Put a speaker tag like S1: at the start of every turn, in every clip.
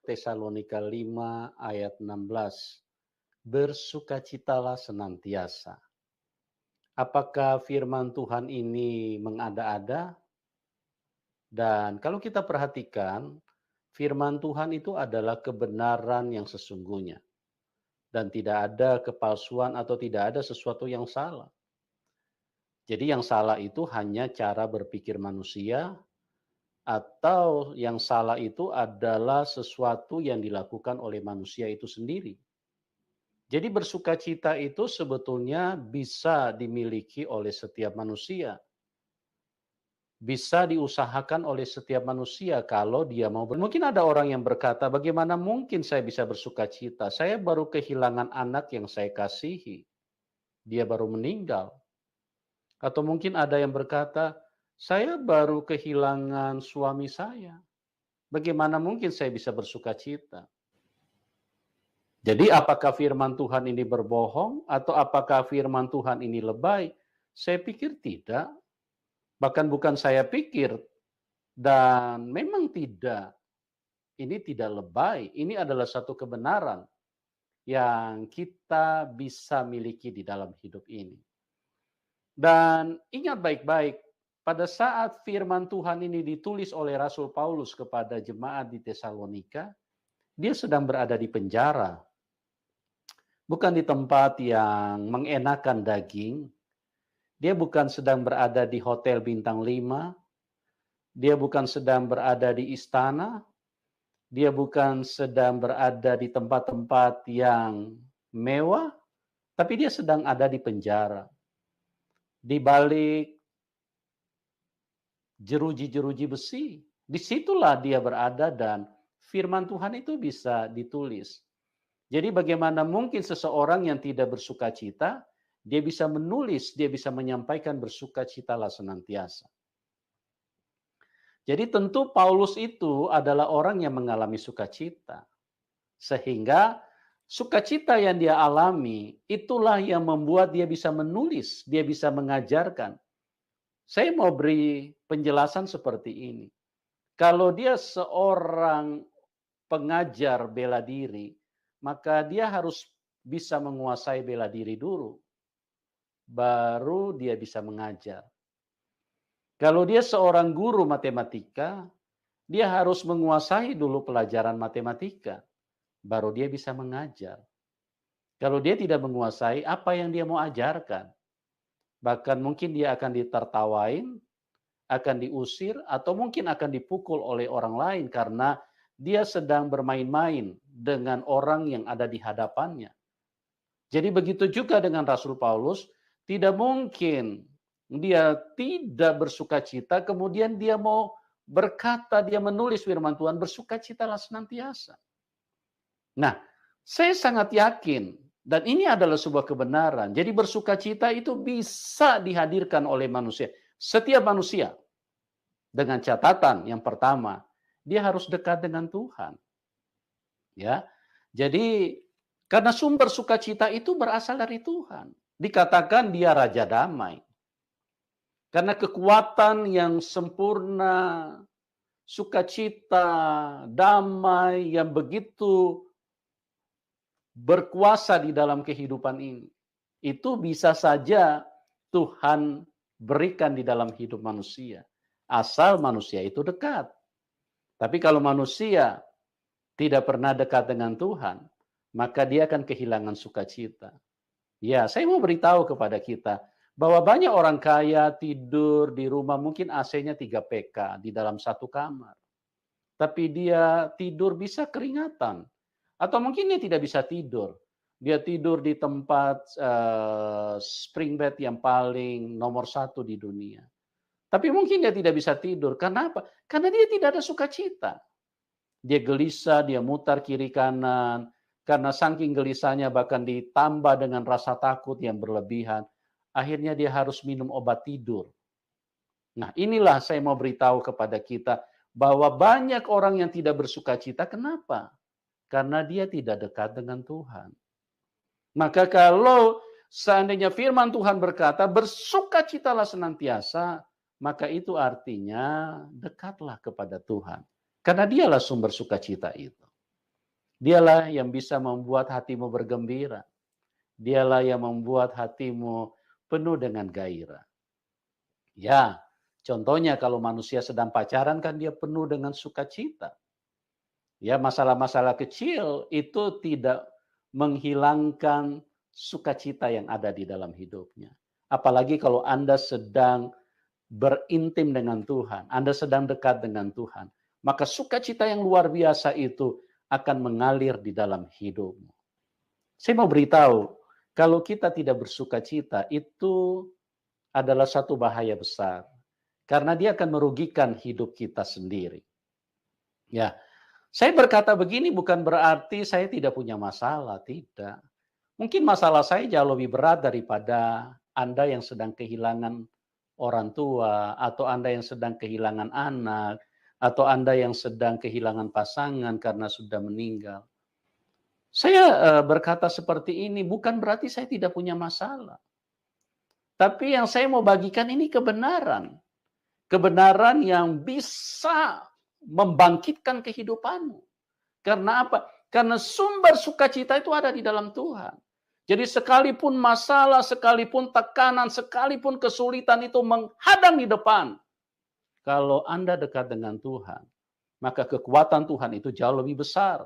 S1: Tesalonika 5 ayat 16. Bersukacitalah senantiasa. Apakah firman Tuhan ini mengada-ada? Dan kalau kita perhatikan, firman Tuhan itu adalah kebenaran yang sesungguhnya. Dan tidak ada kepalsuan atau tidak ada sesuatu yang salah. Jadi yang salah itu hanya cara berpikir manusia, atau yang salah itu adalah sesuatu yang dilakukan oleh manusia itu sendiri. Jadi bersukacita itu sebetulnya bisa dimiliki oleh setiap manusia. Bisa diusahakan oleh setiap manusia kalau dia mau. Mungkin ada orang yang berkata, bagaimana mungkin saya bisa bersukacita? Saya baru kehilangan anak yang saya kasihi. Dia baru meninggal. Atau mungkin ada yang berkata, saya baru kehilangan suami saya. Bagaimana mungkin saya bisa bersukacita? Jadi apakah firman Tuhan ini berbohong atau apakah firman Tuhan ini lebay? Saya pikir tidak. Bahkan bukan saya pikir, dan memang tidak. Ini tidak lebay, ini adalah satu kebenaran yang kita bisa miliki di dalam hidup ini. Dan ingat baik-baik, pada saat firman Tuhan ini ditulis oleh Rasul Paulus kepada jemaat di Tesalonika, dia sedang berada di penjara. Bukan di tempat yang mengenakan daging. Dia bukan sedang berada di hotel bintang 5. Dia bukan sedang berada di istana. Dia bukan sedang berada di tempat-tempat yang mewah. Tapi dia sedang ada di penjara. Di balik jeruji-jeruji besi. Disitulah dia berada dan firman Tuhan itu bisa ditulis. Jadi bagaimana mungkin seseorang yang tidak bersukacita, dia bisa menulis, dia bisa menyampaikan bersukacitalah senantiasa. Jadi tentu Paulus itu adalah orang yang mengalami sukacita. Sehingga sukacita yang dia alami, itulah yang membuat dia bisa menulis, dia bisa mengajarkan. Saya mau beri penjelasan seperti ini. Kalau dia seorang pengajar bela diri, maka dia harus bisa menguasai bela diri dulu. Baru dia bisa mengajar. Kalau dia seorang guru matematika, dia harus menguasai dulu pelajaran matematika. Baru dia bisa mengajar. Kalau dia tidak menguasai, apa yang dia mau ajarkan? Bahkan mungkin dia akan ditertawain, akan diusir, atau mungkin akan dipukul oleh orang lain karena dia sedang bermain-main dengan orang yang ada di hadapannya. Jadi begitu juga dengan Rasul Paulus, tidak mungkin dia tidak bersukacita, kemudian dia mau berkata, dia menulis firman Tuhan, bersukacitalah senantiasa. Nah, saya sangat yakin, dan ini adalah sebuah kebenaran, jadi bersukacita itu bisa dihadirkan oleh manusia. Setiap manusia, dengan catatan yang pertama, dia harus dekat dengan Tuhan. Ya, jadi karena sumber sukacita itu berasal dari Tuhan. Dikatakan dia Raja Damai. Karena kekuatan yang sempurna, sukacita, damai yang begitu berkuasa di dalam kehidupan ini. Itu bisa saja Tuhan berikan di dalam hidup manusia. Asal manusia itu dekat. Tapi kalau manusia tidak pernah dekat dengan Tuhan, maka dia akan kehilangan sukacita. Ya, saya mau beritahu kepada kita bahwa banyak orang kaya tidur di rumah, mungkin AC-nya 3 PK di dalam satu kamar. Tapi dia tidur bisa keringatan. Atau mungkin dia tidak bisa tidur. Dia tidur di tempat spring bed yang paling nomor 1 di dunia. Tapi mungkin dia tidak bisa tidur. Karena apa? Karena dia tidak ada sukacita. Dia gelisah, dia mutar kiri kanan. Karena saking gelisahnya bahkan ditambah dengan rasa takut yang berlebihan. Akhirnya dia harus minum obat tidur. Nah, inilah saya mau beritahu kepada kita bahwa banyak orang yang tidak bersukacita. Kenapa? Karena dia tidak dekat dengan Tuhan. Maka kalau seandainya firman Tuhan berkata, bersukacitalah senantiasa, maka itu artinya dekatlah kepada Tuhan. Karena dialah sumber sukacita itu. Dialah yang bisa membuat hatimu bergembira. Dialah yang membuat hatimu penuh dengan gairah. Ya, contohnya kalau manusia sedang pacaran kan dia penuh dengan sukacita. Ya, masalah-masalah kecil itu tidak menghilangkan sukacita yang ada di dalam hidupnya. Apalagi kalau Anda sedang berintim dengan Tuhan, Anda sedang dekat dengan Tuhan, maka sukacita yang luar biasa itu akan mengalir di dalam hidupmu. Saya mau beritahu, kalau kita tidak bersukacita itu adalah satu bahaya besar. Karena dia akan merugikan hidup kita sendiri. Ya, saya berkata begini bukan berarti saya tidak punya masalah, tidak. Mungkin masalah saya jauh lebih berat daripada Anda yang sedang kehilangan orang tua, atau Anda yang sedang kehilangan anak, atau Anda yang sedang kehilangan pasangan karena sudah meninggal. Saya berkata seperti ini bukan berarti saya tidak punya masalah. Tapi yang saya mau bagikan ini kebenaran. Kebenaran yang bisa membangkitkan kehidupanmu. Karena apa? Karena sumber sukacita itu ada di dalam Tuhan. Jadi sekalipun masalah, sekalipun tekanan, sekalipun kesulitan itu menghadang di depan. Kalau Anda dekat dengan Tuhan, maka kekuatan Tuhan itu jauh lebih besar.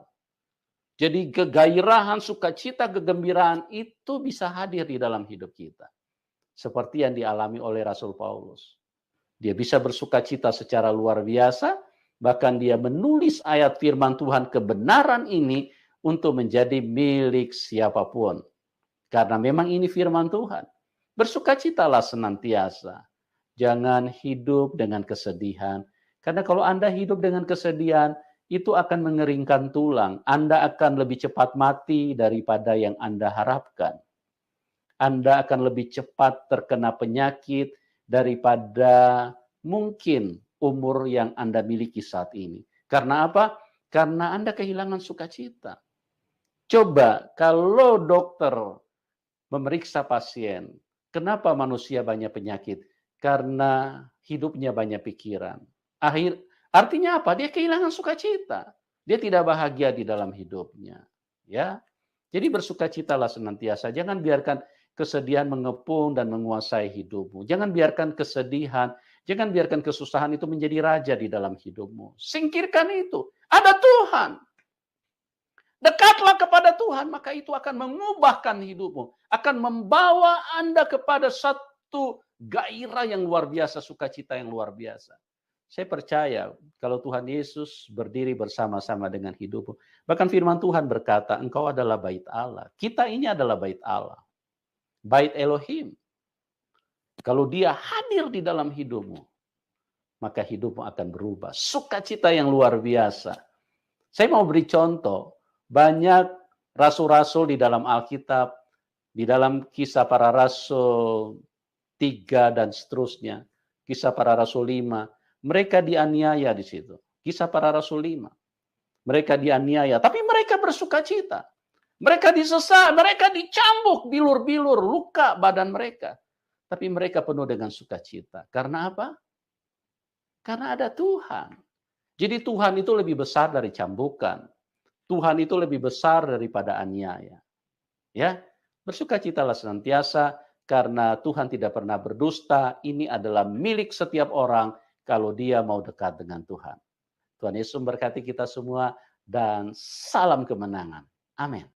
S1: Jadi kegairahan, sukacita, kegembiraan itu bisa hadir di dalam hidup kita. Seperti yang dialami oleh Rasul Paulus. Dia bisa bersukacita secara luar biasa, bahkan dia menulis ayat firman Tuhan kebenaran ini untuk menjadi milik siapapun. Karena memang ini firman Tuhan. Bersukacitalah senantiasa. Jangan hidup dengan kesedihan. Karena kalau Anda hidup dengan kesedihan, itu akan mengeringkan tulang. Anda akan lebih cepat mati daripada yang Anda harapkan. Anda akan lebih cepat terkena penyakit daripada mungkin umur yang Anda miliki saat ini. Karena apa? Karena Anda kehilangan sukacita. Coba kalau dokter memeriksa pasien, kenapa manusia banyak penyakit? Karena hidupnya banyak pikiran. Artinya apa? Dia kehilangan sukacita. Dia tidak bahagia di dalam hidupnya. Ya, jadi bersukacitalah senantiasa. Jangan biarkan kesedihan mengepung dan menguasai hidupmu. Jangan biarkan kesedihan, jangan biarkan kesusahan itu menjadi raja di dalam hidupmu. Singkirkan itu. Ada Tuhan. Dekatlah kepada Tuhan, maka itu akan mengubahkan hidupmu. Akan membawa Anda kepada satu gairah yang luar biasa, sukacita yang luar biasa. Saya percaya kalau Tuhan Yesus berdiri bersama-sama dengan hidupmu. Bahkan firman Tuhan berkata, engkau adalah bait Allah. Kita ini adalah bait Allah. Bait Elohim. Kalau dia hadir di dalam hidupmu, maka hidupmu akan berubah. Sukacita yang luar biasa. Saya mau beri contoh. Banyak rasul-rasul di dalam Alkitab, di dalam Kisah Para Rasul 3 dan seterusnya, Kisah Para Rasul 5, mereka dianiaya di situ. Kisah Para Rasul 5. Mereka dianiaya, tapi mereka bersukacita. Mereka disesat, mereka dicambuk, bilur-bilur, luka badan mereka. Tapi mereka penuh dengan sukacita. Karena apa? Karena ada Tuhan. Jadi Tuhan itu lebih besar dari cambukan. Tuhan itu lebih besar daripada aniaya. Ya, bersukacitalah senantiasa karena Tuhan tidak pernah berdusta. Ini adalah milik setiap orang kalau dia mau dekat dengan Tuhan. Tuhan Yesus memberkati kita semua dan salam kemenangan. Amin.